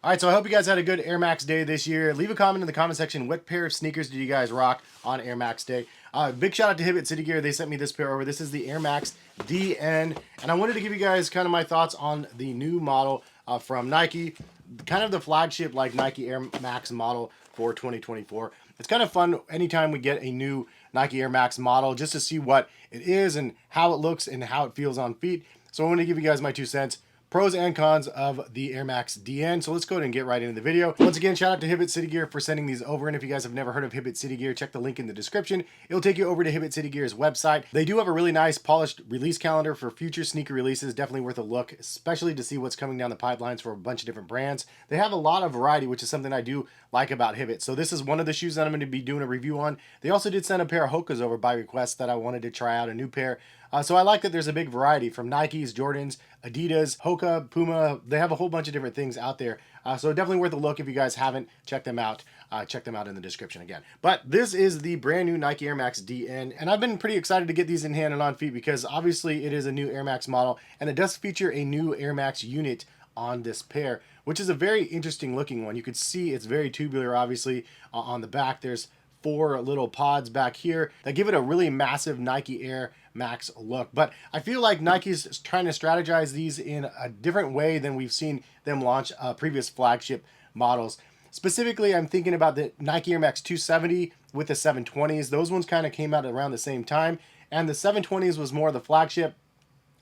All right, so I hope you guys had a good Air Max day this year. Leave a comment in the comment section. What pair of sneakers did you guys rock on Air Max day? Big shout out to Hibbett City Gear. They sent me this pair over. This is the Air Max DN, and I wanted to give you guys kind of my thoughts on the new model from Nike, kind of the flagship like Nike Air Max model for 2024. It's kind of fun anytime we get a new Nike Air Max model just to see what it is and how it looks and how it feels on feet. So I want to give you guys my 2 cents. Pros and cons of the Air Max DN. So let's go ahead and get right into the video. Once again, shout out to Hibbett City Gear for sending these over. And if you guys have never heard of Hibbett City Gear, check the link in the description. It'll take you over to Hibbett City Gear's website. They do have a really nice polished release calendar for future sneaker releases. Definitely worth a look, especially to see what's coming down the pipelines for a bunch of different brands. They have a lot of variety, which is something I do like about Hibbett. So this is one of the shoes that I'm going to be doing a review on. They also did send a pair of Hokas over by request that I wanted to try out, a new pair. So I like that there's a big variety from Nikes, Jordans, Adidas, Hoka, Puma. They have a whole bunch of different things out there. So definitely worth a look if you guys haven't checked them out. Check them out in the description again. But this is the brand new Nike Air Max DN. And I've been pretty excited to get these in hand and on feet because obviously it is a new Air Max model. And it does feature a new Air Max unit on this pair, which is a very interesting looking one. You can see it's very tubular, obviously. On the back, there's 4 little pods back here that give it a really massive Nike Air Max look. But I feel like Nike's trying to strategize these in a different way than we've seen them launch previous flagship models. Specifically, I'm thinking about the Nike Air Max 270 with the 720s. Those ones kind of came out around the same time, and the 720s was more the flagship.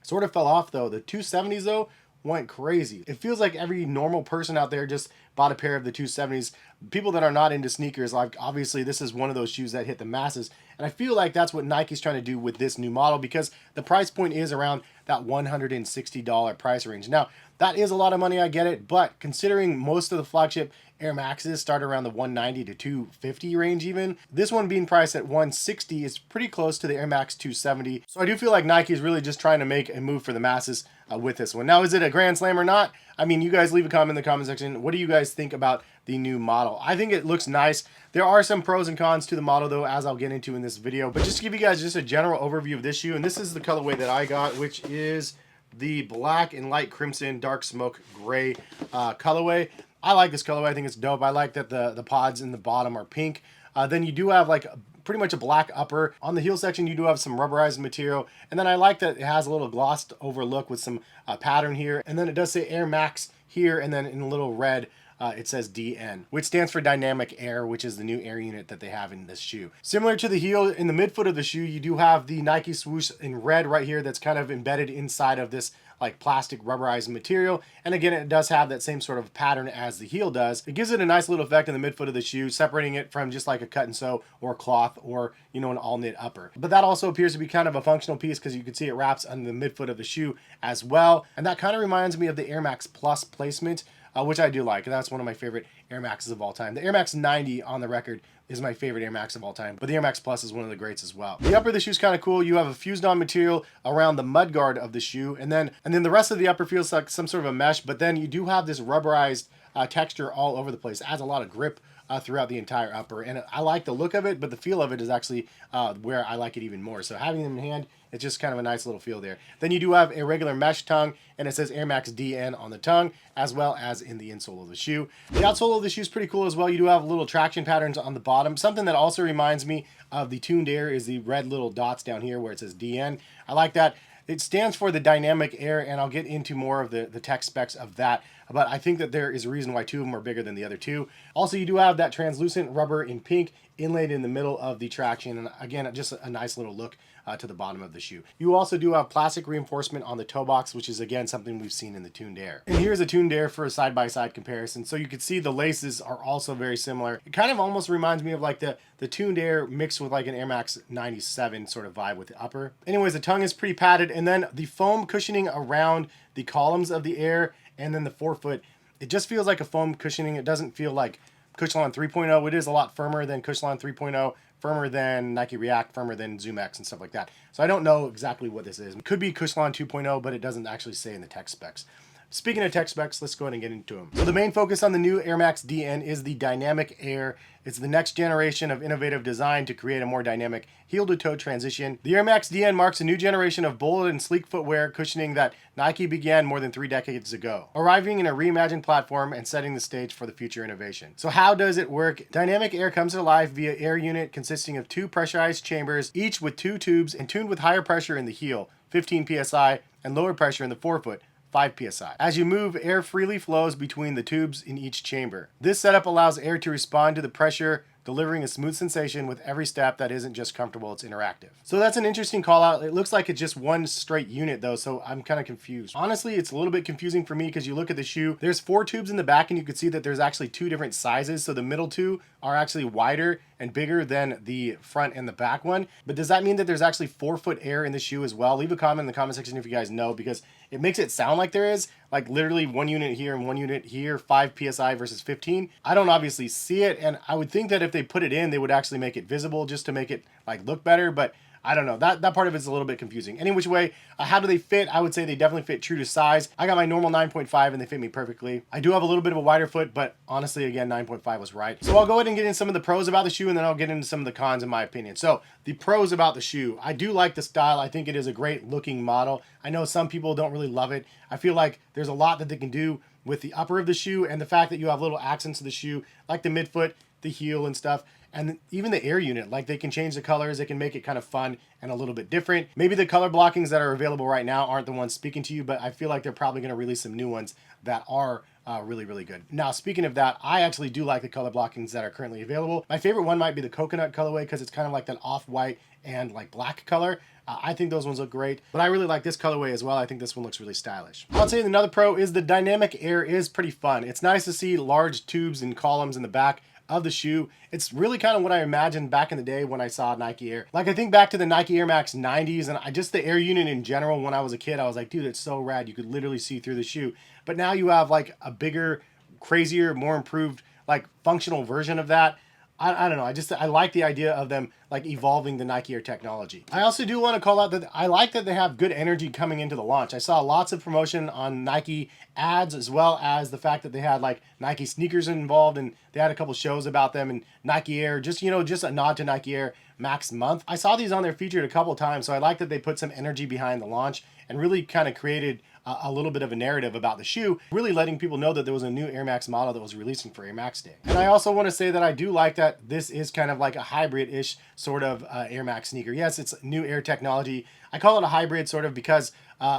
Sort of fell off though. The 270s though went crazy. It feels like every normal person out there just bought a pair of the 270s. People that are not into sneakers, like obviously this is one of those shoes that hit the masses. And I feel like that's what Nike's trying to do with this new model because the price point is around that $160 price range. Now, that is a lot of money, I get it, but considering most of the flagship Air Maxes start around the 190 to 250 range even, this one being priced at 160 is pretty close to the Air Max 270. So I do feel like Nike is really just trying to make a move for the masses with this one. Now, is it a grand slam or not? I mean, you guys leave a comment in the comment section. What do you guys think about the new model? I think it looks nice. There are some pros and cons to the model though, as I'll get into in this video, but just to give you guys just a general overview of this shoe, and this is the colorway that I got, which is the black and light crimson dark smoke gray colorway. I like this colorway. I think it's dope. I like that the pods in the bottom are pink. Then you do have like pretty much a black upper. On the heel section, you do have some rubberized material. And then I like that it has a little glossed over look with some pattern here. And then it does say Air Max here, and then in a little red, it says DN, which stands for Dynamic Air, which is the new air unit that they have in this shoe. Similar to the heel, in the midfoot of the shoe, you do have the Nike swoosh in red right here that's kind of embedded inside of this like plastic rubberized material. And again, it does have that same sort of pattern as the heel does. It gives it a nice little effect in the midfoot of the shoe, separating it from just like a cut and sew or cloth or, you know, an all knit upper. But that also appears to be kind of a functional piece because you can see it wraps on the midfoot of the shoe as well. And that kind of reminds me of the Air Max Plus placement, which I do like. And that's one of my favorite Air Maxes of all time. The Air Max 90 on the record is my favorite Air Max of all time, but the Air Max Plus is one of the greats as well. The upper of the shoe is kind of cool. You have a fused on material around the mudguard of the shoe, and then the rest of the upper feels like some sort of a mesh, but then you do have this rubberized texture all over the place. It adds a lot of grip throughout the entire upper, and I like the look of it, but the feel of it is actually where I like it even more. So having them in hand, it's just kind of a nice little feel there. Then you do have a regular mesh tongue, and it says Air Max DN on the tongue, as well as in the insole of the shoe. The outsole of the shoe is pretty cool as well. You do have little traction patterns on the bottom. Something that also reminds me of the Tuned Air is the red little dots down here where it says DN. I like that. It stands for the Dynamic Air, and I'll get into more of the tech specs of that. But I think that there is a reason why 2 of them are bigger than the other 2. Also, you do have that translucent rubber in pink inlaid in the middle of the traction. And again, just a nice little look to the bottom of the shoe. You also do have plastic reinforcement on the toe box, which is again something we've seen in the Tuned Air. And here's a Tuned Air for a side-by-side comparison. So you can see the laces are also very similar. It kind of almost reminds me of like the Tuned Air mixed with like an Air Max 97 sort of vibe with the upper. Anyways, the tongue is pretty padded, and then the foam cushioning around the columns of the Air and then the forefoot, it just feels like a foam cushioning. It doesn't feel like Cushionline 3.0. It is a lot firmer than Cushionline 3.0, firmer than Nike React, firmer than Zoom X and stuff like that. So I don't know exactly what this is. It could be Cushionline 2.0, but it doesn't actually say in the tech specs. speaking of tech specs, let's go ahead and get into them. So the main focus on the new Air Max DN is the Dynamic Air. It's the next generation of innovative design to create a more dynamic heel-to-toe transition. The Air Max DN marks a new generation of bold and sleek footwear cushioning that Nike began more than 3 decades ago, arriving in a reimagined platform and setting the stage for the future innovation. So how does it work? Dynamic Air comes to life via air unit consisting of 2 pressurized chambers, each with 2 tubes and tuned with higher pressure in the heel, 15 psi, and lower pressure in the forefoot, 5 psi. As you move, air freely flows between the tubes in each chamber. This setup allows air to respond to the pressure, delivering a smooth sensation with every step that isn't just comfortable, it's interactive. So that's an interesting call out. It looks like it's just one straight unit though, so I'm kind of confused. Honestly, it's a little bit confusing for me because you look at the shoe, there's 4 tubes in the back and you can see that there's actually 2 different sizes. So the middle 2 are actually wider and bigger than the front and the back one. But does that mean that there's actually 4-foot air in the shoe as well? Leave a comment in the comment section if you guys know, because it makes it sound like there is, like literally 1 unit here and 1 unit here, 5 psi versus 15. I don't obviously see it, and I would think that if they put it in, they would actually make it visible just to make it like look better, but I don't know. That part of it's a little bit confusing. Any which way, how do they fit? I would say they definitely fit true to size. I got my normal 9.5 and they fit me perfectly. I do have a little bit of a wider foot, but honestly, again, 9.5 was right. So I'll go ahead and get into some of the pros about the shoe, and then I'll get into some of the cons in my opinion. So the pros about the shoe, I do like the style. I think it is a great looking model. I know some people don't really love it. I feel like there's a lot that they can do with the upper of the shoe, and the fact that you have little accents to the shoe, like the midfoot, the heel and stuff, and even the air unit, like they can change the colors, they can make it kind of fun and a little bit different. Maybe the color blockings that are available right now aren't the ones speaking to you, but I feel like they're probably going to release some new ones that are really, really good. Now, speaking of that, I actually do like the color blockings that are currently available. My favorite one might be the coconut colorway because it's kind of like that off-white and like black color. I think those ones look great, but I really like this colorway as well. I think this one looks really stylish. I'll say another pro is the Dynamic Air is pretty fun. It's nice to see large tubes and columns in the back of the shoe. It's really kind of what I imagined back in the day when I saw Nike Air. Like I think back to the Nike Air Max 90s and just the air unit in general. When I was a kid, I was like, dude, it's so rad. You could literally see through the shoe. But now you have like a bigger, crazier, more improved, like functional version of that. I don't know. I like the idea of them like evolving the Nike Air technology. I also do want to call out that I like that they have good energy coming into the launch. I saw lots of promotion on Nike ads, as well as the fact that they had like Nike sneakers involved, and they had a couple shows about them, and Nike Air, just, you know, just a nod to Nike Air Max month. I saw these on there featured a couple times, so I like that they put some energy behind the launch and really kind of created a little bit of a narrative about the shoe, really letting people know that there was a new Air Max model that was releasing for Air Max Day. And I also want to say that I do like that this is kind of like a hybrid-ish sort of Air Max sneaker. Yes, it's new Air technology. I call it a hybrid sort of because,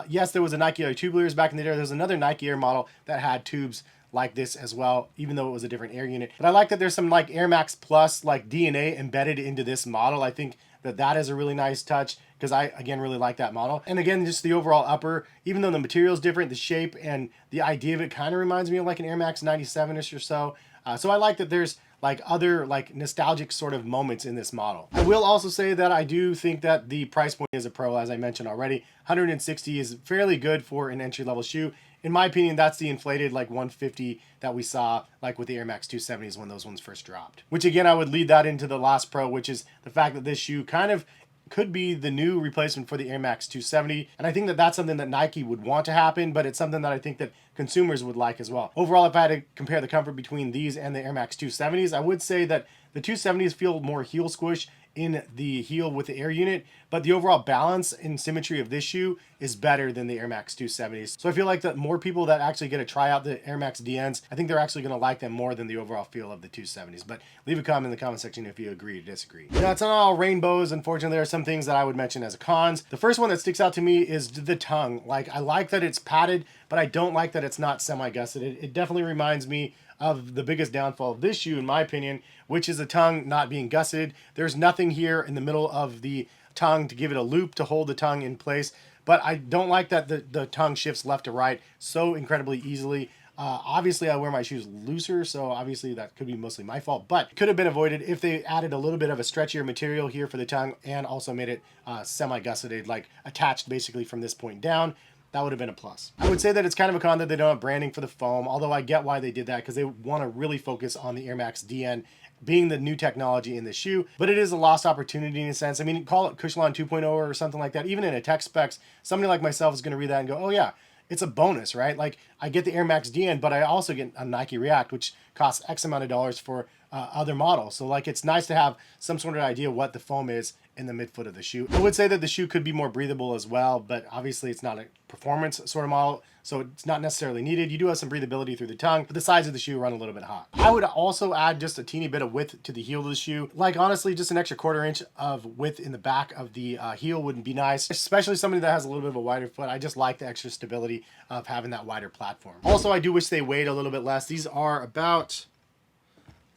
yes, there was a Nike Air tubulars back in the day. There's another Nike Air model that had tubes like this as well, even though it was a different air unit. But I like that there's some like Air Max Plus like DNA embedded into this model. I think that is a really nice touch, because I, again, really like that model. And again, just the overall upper, even though the material is different, the shape and the idea of it kind of reminds me of like an Air Max 97-ish or so. So I like that there's like other like nostalgic sort of moments in this model. I will also say that I do think that the price point is a pro, as I mentioned already. $160 is fairly good for an entry-level shoe. In my opinion, that's the inflated like $150 that we saw like with the Air Max 270s when those ones first dropped. Which again, I would lead that into the last pro, which is the fact that this shoe kind of could be the new replacement for the Air Max 270. And I think that that's something that Nike would want to happen, but it's something that I think that consumers would like as well. Overall, if I had to compare the comfort between these and the Air Max 270s, I would say that the 270s feel more heel squish in the heel with the air unit, but the overall balance and symmetry of this shoe is better than the Air Max 270s. So I feel like that more people that actually get to try out the Air Max DNs, I think they're actually going to like them more than the overall feel of the 270s. But leave a comment in the comment section if you agree or disagree. Now, it's not all rainbows. Unfortunately, there are some things that I would mention as cons. The first one that sticks out to me is the tongue. Like, I like that it's padded, but I don't like that it's not semi-gusset. It definitely reminds me of the biggest downfall of this shoe, in my opinion, which is the tongue not being gusseted. There's nothing here in the middle of the tongue to give it a loop to hold the tongue in place, but I don't like that the tongue shifts left to right so incredibly easily. Obviously, I wear my shoes looser, so obviously that could be mostly my fault, but could have been avoided if they added a little bit of a stretchier material here for the tongue and also made it semi-gusseted, like attached basically from this point down. That would have been a plus. I would say that it's kind of a con that they don't have branding for the foam, although I get why they did that, because they want to really focus on the Air Max DN being the new technology in the shoe, but it is a lost opportunity in a sense. I mean, call it Cushlon 2.0 or something like that. Even in a tech specs, somebody like myself is going to read that and go, oh yeah, it's a bonus, right? Like I get the Air Max DN, but I also get a Nike React, which costs X amount of dollars for other models. So like it's nice to have some sort of idea what the foam is in the midfoot of the shoe. I would say that the shoe could be more breathable as well, but obviously it's not a performance sort of model, so it's not necessarily needed. You do have some breathability through the tongue, but the sides of the shoe run a little bit hot. I would also add just a teeny bit of width to the heel of the shoe. Like honestly, just an extra 1/4 inch of width in the back of the heel wouldn't be nice, especially somebody that has a little bit of a wider foot. I just like the extra stability of having that wider platform. Also, I do wish they weighed a little bit less. These are about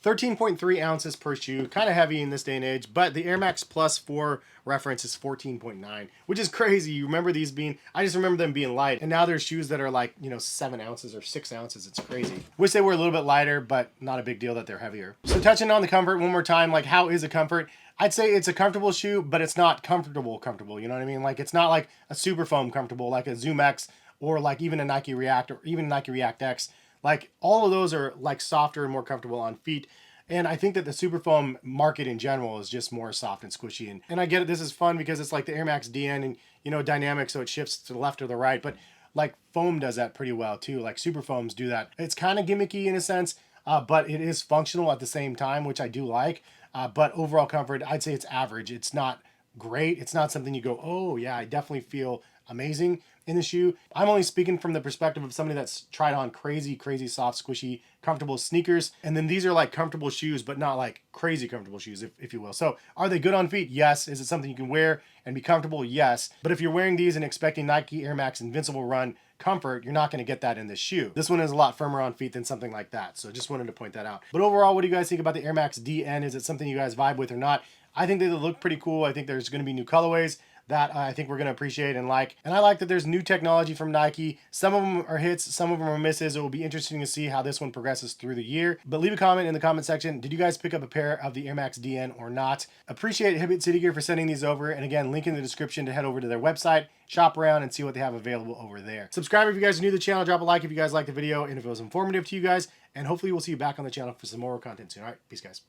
13.3 ounces per shoe, kind of heavy in this day and age, but the Air Max Plus 4 reference is 14.9, which is crazy. You remember these being, I just remember them being light, and now there's shoes that are like, 7 ounces or 6 ounces. It's crazy. Wish they were a little bit lighter, but not a big deal that they're heavier. So touching on the comfort one more time, like how is the comfort? I'd say it's a comfortable shoe, but it's not comfortable, you know what I mean? Like it's not like a super foam comfortable, like a Zoom X or like even a Nike React or even Nike React X. Like all of those are like softer and more comfortable on feet. And I think that the Superfoam market in general is just more soft and squishy. And I get it, this is fun because it's like the Air Max DN and, dynamic, so it shifts to the left or the right. But like foam does that pretty well too. Like Superfoams do that. It's kind of gimmicky in a sense, but it is functional at the same time, which I do like. But overall comfort, I'd say it's average. It's not great. It's not something you go, oh yeah, I definitely feel amazing in the shoe. I'm only speaking from the perspective of somebody that's tried on crazy soft, squishy, comfortable sneakers. And then these are like comfortable shoes, but not like crazy comfortable shoes, if you will. So are they good on feet? Yes. Is it something you can wear and be comfortable? Yes. But if you're wearing these and expecting Nike Air Max Invincible Run comfort, you're not going to get that in this shoe. This one is a lot firmer on feet than something like that. So just wanted to point that out. But overall, what do you guys think about the Air Max DN? Is it something you guys vibe with or not? I think they look pretty cool. I think there's going to be new colorways that I think we're going to appreciate and like. And I like that there's new technology from Nike. Some of them are hits, some of them are misses. It will be interesting to see how this one progresses through the year. But leave a comment in the comment section. Did you guys pick up a pair of the Air Max DN or not? Appreciate Hibbett City Gear for sending these over. And again, link in the description to head over to their website, shop around, and see what they have available over there. Subscribe if you guys are new to the channel. Drop a like if you guys liked the video and if it was informative to you guys. And hopefully we'll see you back on the channel for some more content soon. All right, peace guys.